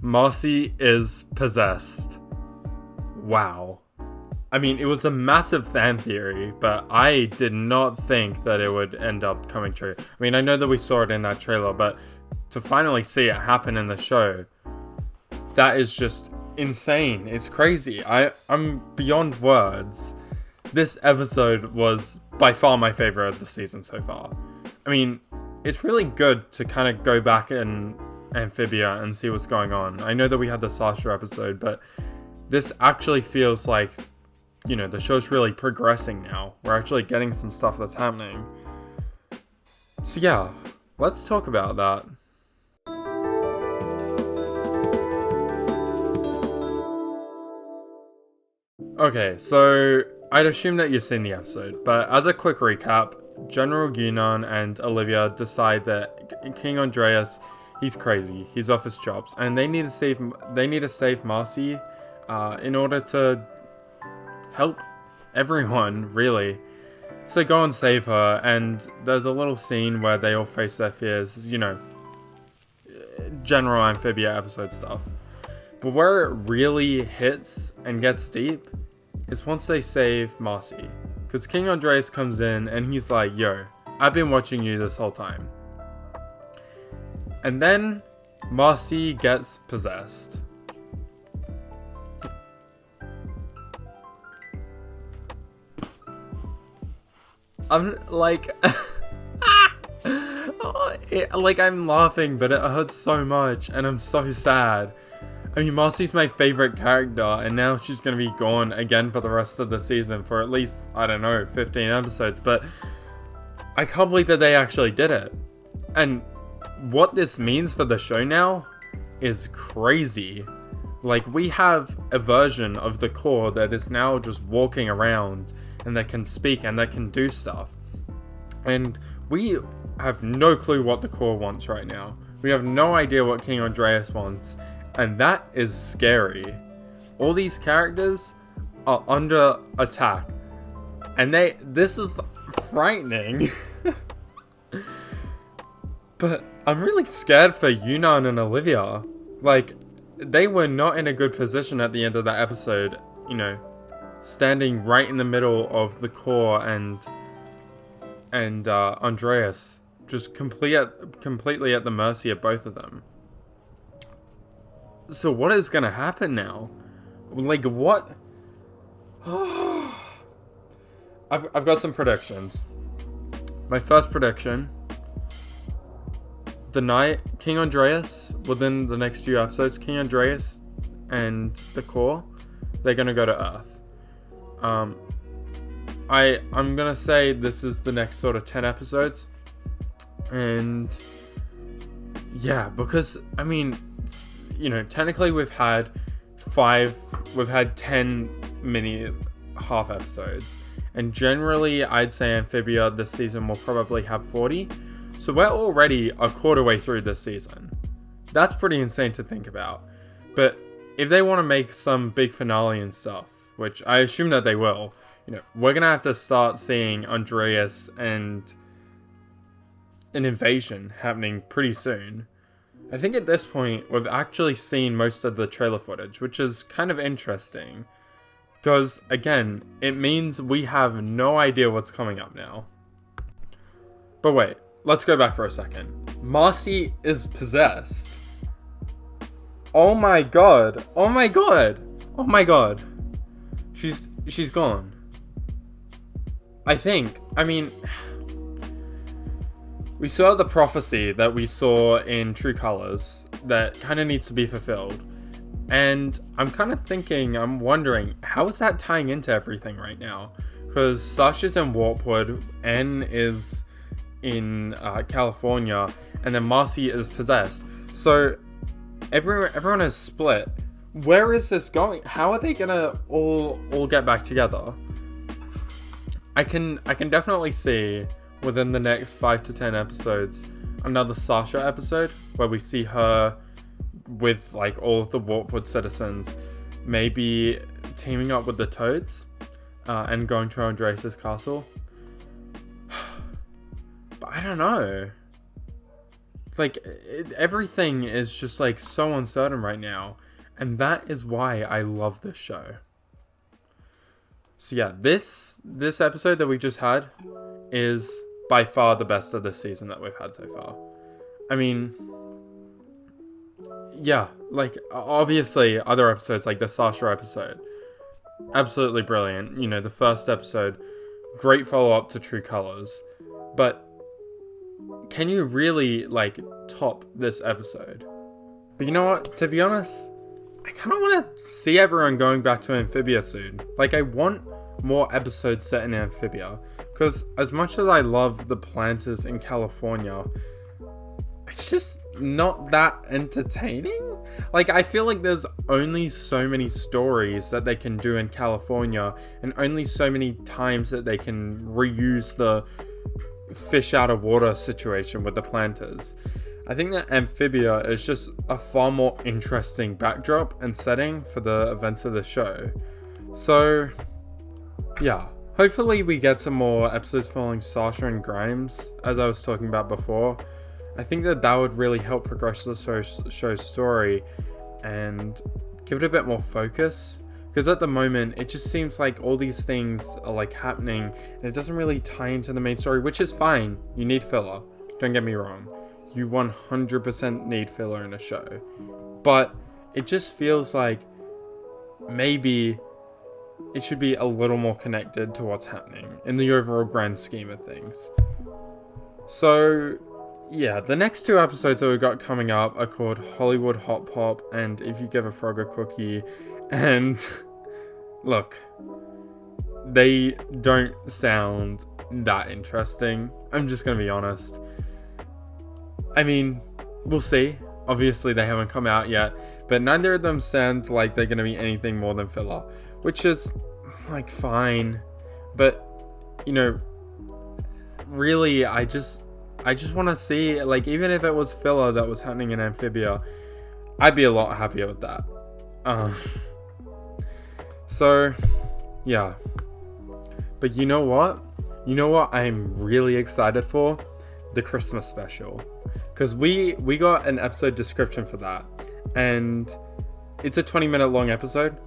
Marcy is possessed. Wow. I mean, it was a massive fan theory, but I did not think that it would end up coming true. I mean, I know that we saw it in that trailer, but to finally see it happen in the show, that is just insane. It's crazy. I'm beyond words. This episode was by far my favorite of the season so far. I mean, it's really good to kind of go back in Amphibia and see what's going on. I know that we had the Sasha episode, but this actually feels like, you know, the show's really progressing now. We're actually getting some stuff that's happening. So yeah, let's talk about that. Okay, so I'd assume that you've seen the episode, but as a quick recap, General Yunan and Olivia decide that King Andreas, he's crazy, he's off his chops, and they need to save Marcy in order to help everyone, really. So they go and save her, and there's a little scene where they all face their fears, you know, general Amphibia episode stuff. But where it really hits and gets deep is once they save Marcy. Because King Andreas comes in and he's like, yo, I've been watching you this whole time. And then Marcy gets possessed. I'm like... I'm laughing, but it hurts so much and I'm so sad. I mean, Marcy's my favorite character, and now she's going to be gone again for the rest of the season for at least, I don't know, 15 episodes, but I can't believe that they actually did it. And what this means for the show now is crazy. Like, we have a version of the core that is now just walking around, and that can speak, and that can do stuff. And we have no clue what the core wants right now. We have no idea what King Andreas wants. And that is scary. All these characters are under attack. And this is frightening. But I'm really scared for Yunan and Olivia. Like, they were not in a good position at the end of that episode. You know, standing right in the middle of the core and Andreas. Just completely at the mercy of both of them. So what is gonna happen now? Like, what? I've got some predictions. My first prediction: the night King Andreas, within the next few episodes, King Andreas and the core, they're gonna go to Earth. I'm gonna say this is the next sort of 10 episodes, and yeah, because I mean, you know, technically we've had 10 mini half episodes. And generally, I'd say Amphibia this season will probably have 40. So we're already a quarter way through this season. That's pretty insane to think about. But if they want to make some big finale and stuff, which I assume that they will, you know, we're going to have to start seeing Andreas and an invasion happening pretty soon. I think at this point, we've actually seen most of the trailer footage, which is kind of interesting. Because, again, it means we have no idea what's coming up now. But wait, let's go back for a second. Marcy is possessed. Oh my god. Oh my god. Oh my god. She's gone. I think. I mean... We saw the prophecy that we saw in True Colors that kind of needs to be fulfilled. And I'm kind of thinking, I'm wondering, how is that tying into everything right now? Because Sasha's in Warpwood, N is in California, and then Marcy is possessed. So everyone is split. Where is this going? How are they gonna all get back together? I can definitely see within the next 5 to 10 episodes another Sasha episode where we see her with like all of the Warpwood citizens maybe teaming up with the Toads and going to Andreas' castle. But I don't know. like, everything is just, like, so uncertain right now. And that is why I love this show. So yeah, this episode that we just had is by far the best of the season that we've had so far. I mean, yeah, like, obviously, other episodes, like the Sasha episode, absolutely brilliant. You know, the first episode, great follow-up to True Colors. But can you really, like, top this episode? But you know what? To be honest, I kind of want to see everyone going back to Amphibia soon. Like, I want more episodes set in Amphibia. Because as much as I love the planters in California, it's just not that entertaining. Like, I feel like there's only so many stories that they can do in California, and only so many times that they can reuse the fish out of water situation with the planters. I think that Amphibia is just a far more interesting backdrop and setting for the events of the show. So, yeah. Hopefully we get some more episodes following Sasha and Grimes, as I was talking about before. I think that would really help progress the show's story and give it a bit more focus. Because at the moment, it just seems like all these things are like happening and it doesn't really tie into the main story, which is fine. You need filler. Don't get me wrong. You 100% need filler in a show. But it just feels like maybe it should be a little more connected to what's happening in the overall grand scheme of things. So, yeah, the next two episodes that we've got coming up are called Hollywood Hot Pop and If You Give a Frog a Cookie. And look, they don't sound that interesting. I'm just going to be honest. I mean, we'll see. Obviously, they haven't come out yet, but neither of them sound like they're going to be anything more than filler, which is, like, fine. But, you know, really, I just want to see, like, even if it was filler that was happening in Amphibia, I'd be a lot happier with that. So, yeah. But you know what? You know what I'm really excited for? The Christmas special. Because we got an episode description for that. And it's a 20-minute long episode.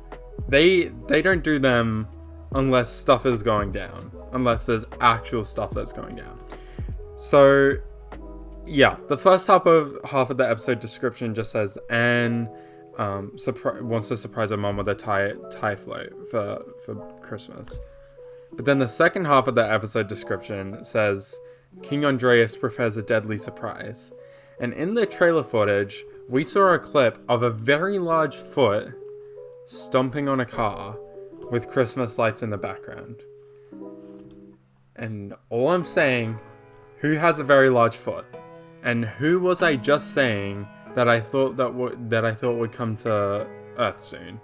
They don't do them unless stuff is going down. Unless there's actual stuff that's going down. So, yeah. The first half of the episode description just says Anne wants to surprise her mom with a Thai float for Christmas. But then the second half of the episode description says King Andreas prepares a deadly surprise. And in the trailer footage, we saw a clip of a very large foot stomping on a car with Christmas lights in the background. And all I'm saying, who has a very large foot? And who was I just saying that I thought would come to Earth soon?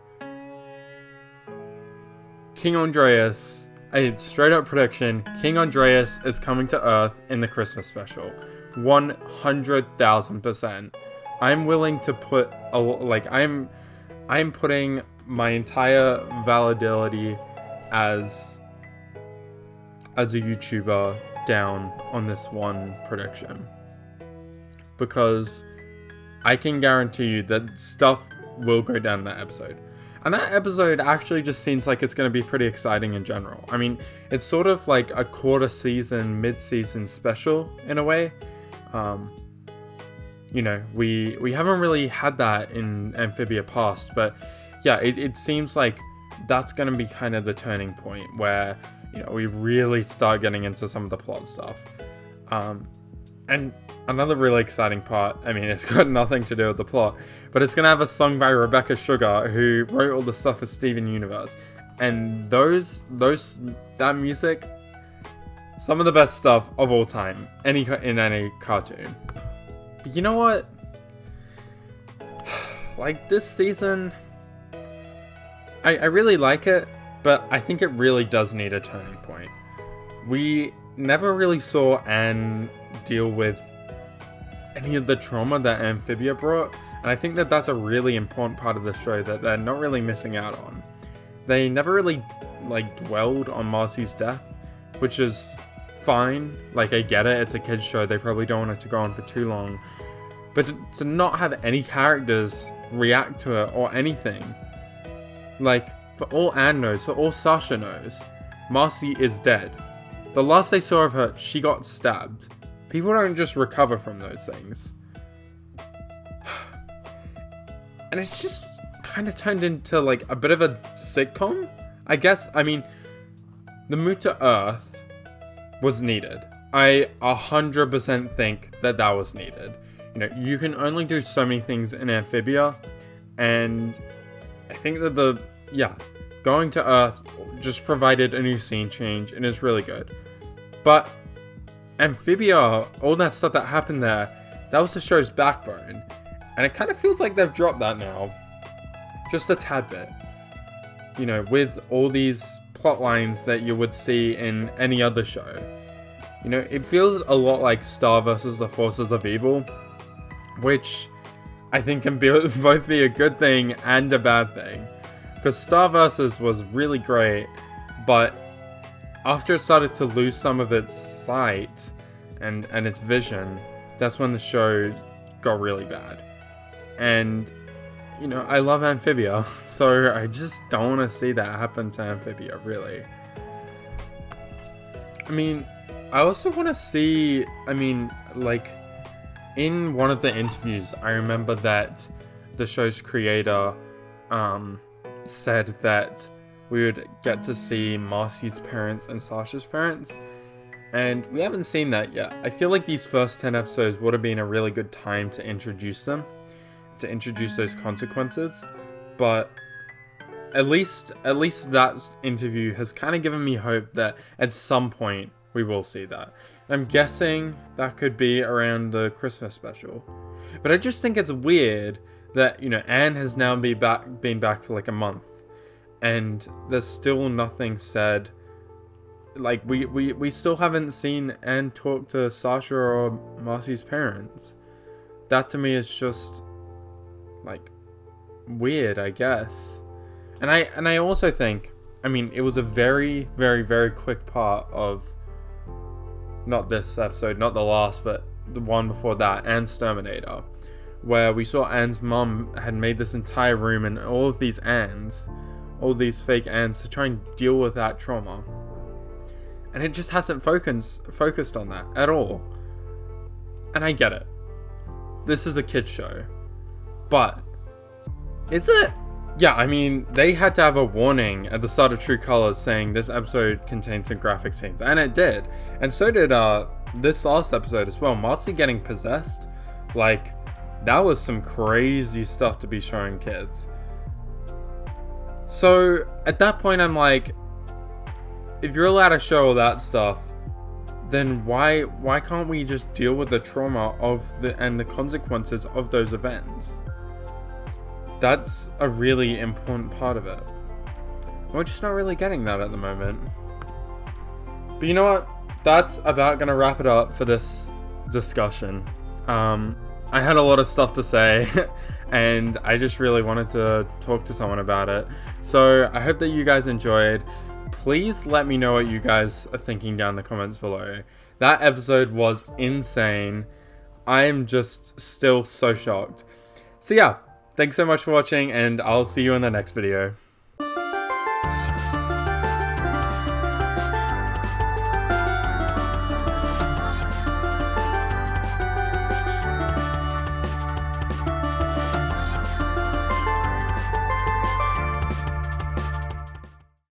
King Andreas, a straight up prediction, King Andreas is coming to Earth in the Christmas special. 100,000%. I'm willing to put I'm putting my entire validity as a YouTuber down on this one prediction. Because I can guarantee you that stuff will go down in that episode. And that episode actually just seems like it's going to be pretty exciting in general. I mean, it's sort of like a quarter season, mid-season special in a way. You know, we haven't really had that in Amphibia past, but yeah, it seems like that's going to be kind of the turning point where, you know, we really start getting into some of the plot stuff. And another really exciting part, I mean, it's got nothing to do with the plot, but it's going to have a song by Rebecca Sugar, who wrote all the stuff for Steven Universe. And that music, some of the best stuff of all time, in any cartoon. But you know what? Like, this season, I really like it, but I think it really does need a turning point. We never really saw Anne deal with any of the trauma that Amphibia brought, and I think that that's a really important part of the show that they're not really missing out on. They never really, dwelled on Marcy's death, which is fine. Like, I get it, it's a kid's show, they probably don't want it to go on for too long, but to not have any characters react to it or anything. Like, for all Anne knows, for all Sasha knows, Marcy is dead. The last they saw of her, she got stabbed. People don't just recover from those things. And it's just kind of turned into like a bit of a sitcom, I guess. I mean, the move to Earth was needed. I 100% think that was needed. You know, you can only do so many things in Amphibia, and I think that going to Earth just provided a new scene change and is really good. But Amphibia, all that stuff that happened there, that was the show's backbone. And it kind of feels like they've dropped that now. Just a tad bit. You know, with all these plot lines that you would see in any other show. You know, it feels a lot like Star versus the Forces of Evil, which I think can both be a good thing and a bad thing. Because Star versus was really great, but after it started to lose some of its sight and its vision, that's when the show got really bad. And, you know, I love Amphibia, so I just don't want to see that happen to Amphibia, really. I mean, I also want to see, like, in one of the interviews, I remember that the show's creator said that we would get to see Marcy's parents and Sasha's parents, and we haven't seen that yet. I feel like these first 10 episodes would have been a really good time to introduce them, to introduce those consequences, but at least that interview has kind of given me hope that at some point we will see that. I'm guessing that could be around the Christmas special. But I just think it's weird that, you know, Anne has now been back for like a month, and there's still nothing said. Like, we still haven't seen Anne talk to Sasha or Marcy's parents. That to me is just, like, weird, I guess. And I also think, I mean, it was a very, very, very quick part of, not this episode, not the last, but the one before that, Anne's Terminator, where we saw Anne's mum had made this entire room and all of these Annes, all these fake Annes, to try and deal with that trauma. And it just hasn't focused on that at all. And I get it. This is a kid's show. But is it? Yeah, I mean, they had to have a warning at the start of True Colors saying this episode contains some graphic scenes. And it did. And so did this last episode as well. Marcy getting possessed. Like, that was some crazy stuff to be showing kids. So, at that point, I'm like, if you're allowed to show all that stuff, then why can't we just deal with the trauma and the consequences of those events? That's a really important part of it. We're just not really getting that at the moment. But you know what? That's about gonna wrap it up for this discussion. I had a lot of stuff to say, and I just really wanted to talk to someone about it. So I hope that you guys enjoyed. Please let me know what you guys are thinking down in the comments below. That episode was insane. I am just still so shocked. So yeah, thanks so much for watching, and I'll see you in the next video.